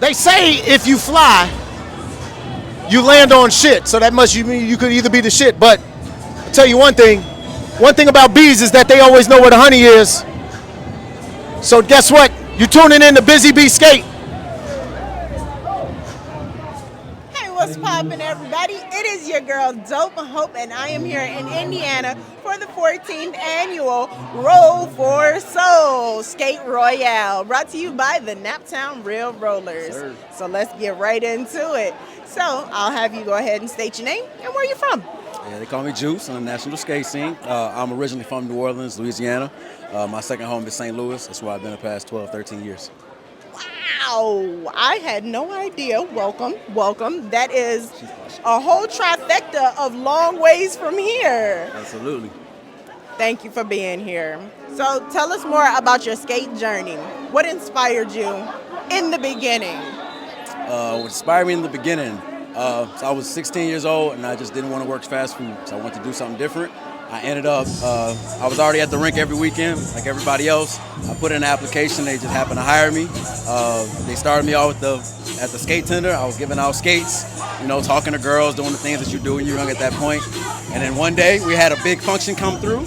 They say if you fly, you land on shit. So that must mean you could either be the shit. But I'll tell you one thing. One thing about bees is that they always know where the honey is. So guess what? You're tuning in to Busy Bee Skate. Hey, what's poppin', everybody? It is your girl, Dope Hope, and I am here in Indiana for the 14th annual Roll for Soul Skate Royale, brought to you by the Naptown Real Rollers. Sir. So let's get right into it. So I'll have you go ahead and state your name and where you're from. Yeah, they call me Juice on the national skate scene. I'm originally from New Orleans, Louisiana. My second home is St. Louis. That's where I've been the past 12, 13 years. Wow, I had no idea. Welcome, welcome. That is a whole trifecta of long ways from here. Absolutely. Thank you for being here. So tell us more about your skate journey. What inspired you in the beginning? What inspired me in the beginning, so I was 16 years old and I just didn't want to work fast food, so I wanted to do something different. I ended up, I was already at the rink every weekend, like everybody else. I put in an application, they just happened to hire me. They started me off at the skate tender. I was giving out skates, talking to girls, doing the things that you do when you're young at that point. And then one day we had a big function come through.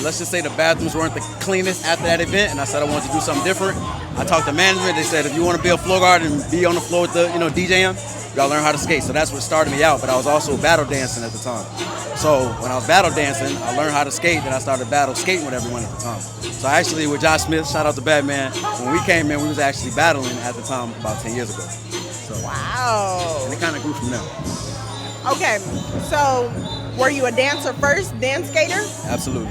Let's just say the bathrooms weren't the cleanest after that event, and I said I wanted to do something different. I talked to management. They said if you want to be a floor guard and be on the floor with the DJing, you gotta learn how to skate. So that's what started me out. But I was also battle dancing at the time. So when I was battle dancing, I learned how to skate. Then I started battle skating with everyone at the time. So actually with Josh Smith, shout out to Batman. When we came in, we was actually battling at the time about 10 years ago. So, Wow. and it kind of grew from there. Okay, so were you a dancer first, dance skater? Absolutely.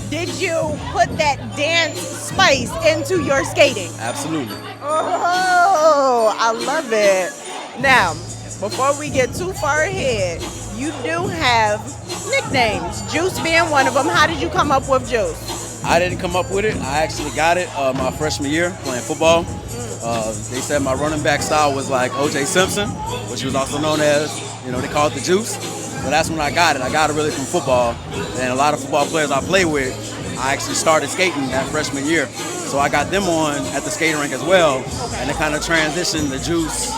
Did you put that dance spice into your skating? Absolutely. Oh, I love it. Now, before we get too far ahead, you do have nicknames, Juice being one of them. How did you come up with Juice? I didn't come up with it. I actually got it my freshman year playing football. They said my running back style was like O.J. Simpson, which was also known as, they call it the Juice. So that's when I got it. I got it really from football. And a lot of football players I play with, I actually started skating that freshman year. So I got them on at the skating rink as well. Okay. And it kind of transitioned. The Juice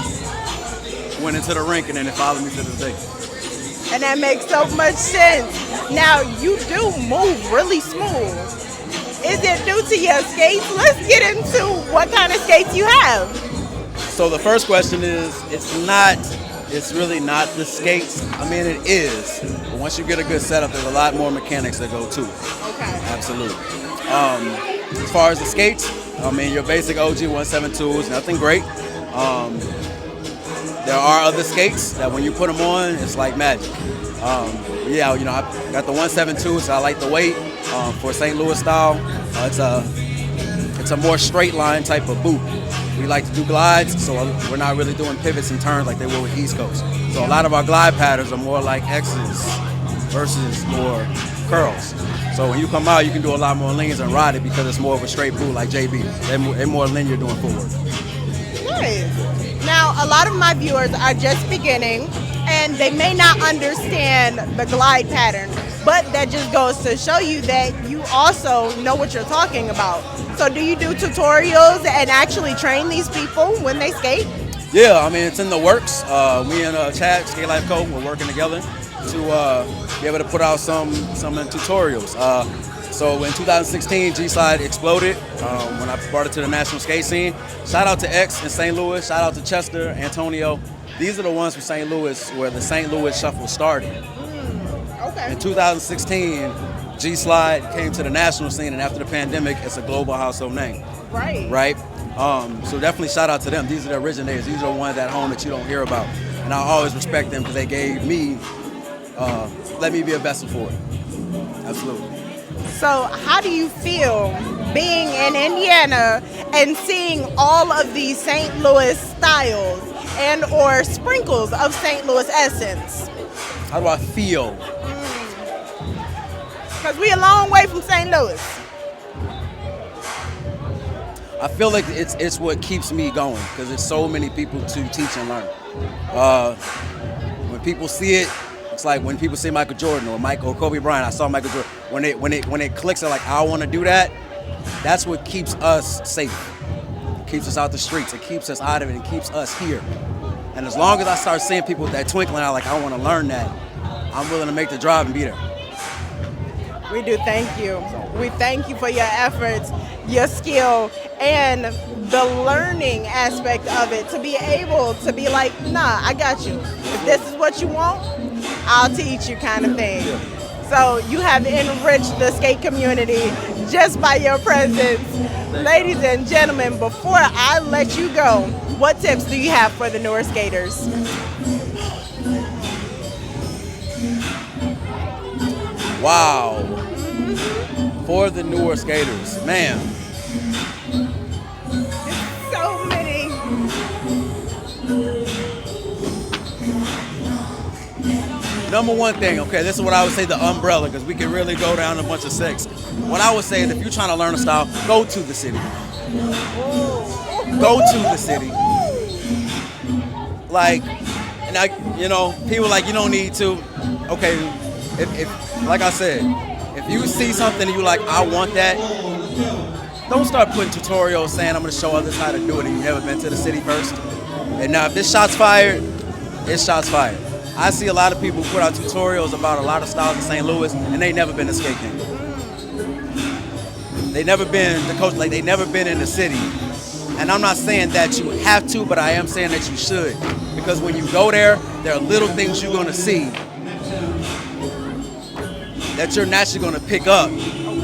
went into the rink, and then it followed me to this day. And that makes so much sense. Now, you do move really smooth. Is it due to your skates? Let's get into what kind of skates you have. So the first question is, it's really not the skates. I mean, it is. But once you get a good setup, there's a lot more mechanics that go to it. Okay. Absolutely. As far as the skates, I mean, your basic OG 172s, nothing great. There are other skates that when you put them on, it's like magic. I got the 172s. I like the weight for St. Louis style. It's a more straight line type of boot. We like to do glides, so we're not really doing pivots and turns like they were with East Coast. So a lot of our glide patterns are more like X's versus more curls. So when you come out, you can do a lot more leans and ride it because it's more of a straight boot like JB. They're more linear doing footwork. Nice. Now, a lot of my viewers are just beginning, and they may not understand the glide pattern, but that just goes to show you that you also know what you're talking about. So do you do tutorials and actually train these people when they skate? Yeah, I mean, it's in the works. Me and Chad, Skate Life Coach, we're working together to be able to put out some tutorials. So in 2016, G-Slide exploded when I brought it to the national skate scene. Shout out to X in St. Louis. Shout out to Chester, Antonio. These are the ones from St. Louis where the St. Louis Shuffle started. Okay. In 2016, G-Slide came to the national scene, and after the pandemic, it's a global household name. Right. So definitely shout out to them. These are the originators. These are the ones at home that you don't hear about. And I always respect them because they gave me, let me be a vessel for it. Absolutely. So how do you feel being in Indiana and seeing all of these St. Louis styles and or sprinkles of St. Louis essence? How do I feel? Because we're a long way from St. Louis. I feel like it's what keeps me going because there's so many people to teach and learn. When people see it, it's like when people see Michael Jordan or Kobe Bryant. I saw Michael Jordan. When it clicks, they're like, I want to do that. That's what keeps us safe. keeps us out the streets. It keeps us out of it and keeps us here. And as long as I start seeing people with that twinkling eye, like I want to learn that, I'm willing to make the drive and be there. We do thank you. We thank you for your efforts, your skill, and the learning aspect of it, to be able to be like, nah, I got you. If this is what you want, I'll teach you, kind of thing. So you have enriched the skate community just by your presence. Ladies and gentlemen, before I let you go, what tips do you have for the newer skaters? Wow. For the newer skaters, man. So many. Number one thing, okay, this is what I would say, the umbrella, because we can really go down a bunch of six. What I would say is if you're trying to learn a style, go to the city. Go to the city. Like, and I, you know, people like, you don't need to. Okay, if like I said, if you see something and you like, I want that, don't start putting tutorials saying I'm gonna show others how to do it and you've never been to the city first. And now if this shot's fired, it's shots fired. I see a lot of people put out tutorials about a lot of styles in St. Louis and they never been to skate camp. They never been the coach, like they never been in the city. And I'm not saying that you have to, but I am saying that you should. Because when you go there, there are little things you're gonna see that you're naturally gonna pick up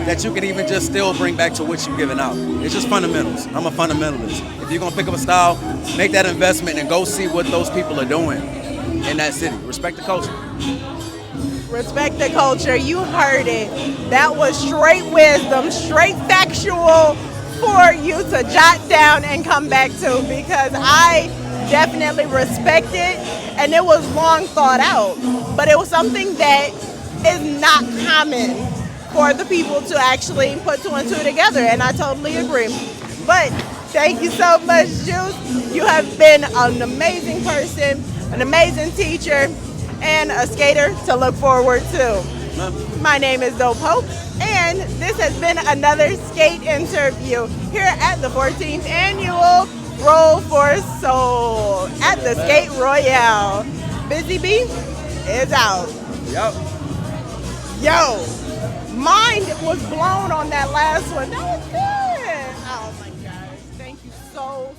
that you can even just still bring back to what you're giving out. It's just fundamentals. I'm a fundamentalist. If you're gonna pick up a style, make that investment and go see what those people are doing in that city. Respect the culture. Respect the culture. You heard it. That was straight wisdom, straight factual for you to jot down and come back to, because I definitely respect it, and it was long thought out, but it was something that is not common for the people to actually put two and two together, and I totally agree. But thank you so much, Juice. You have been an amazing person, an amazing teacher, and a skater to look forward to. My name is Dope Hope, and this has been another skate interview here at the 14th annual Roll for Soul at the Skate Royale. Busy B is out. Yep. Yo, mind was blown on that last one. That was good. Oh my gosh. Thank you so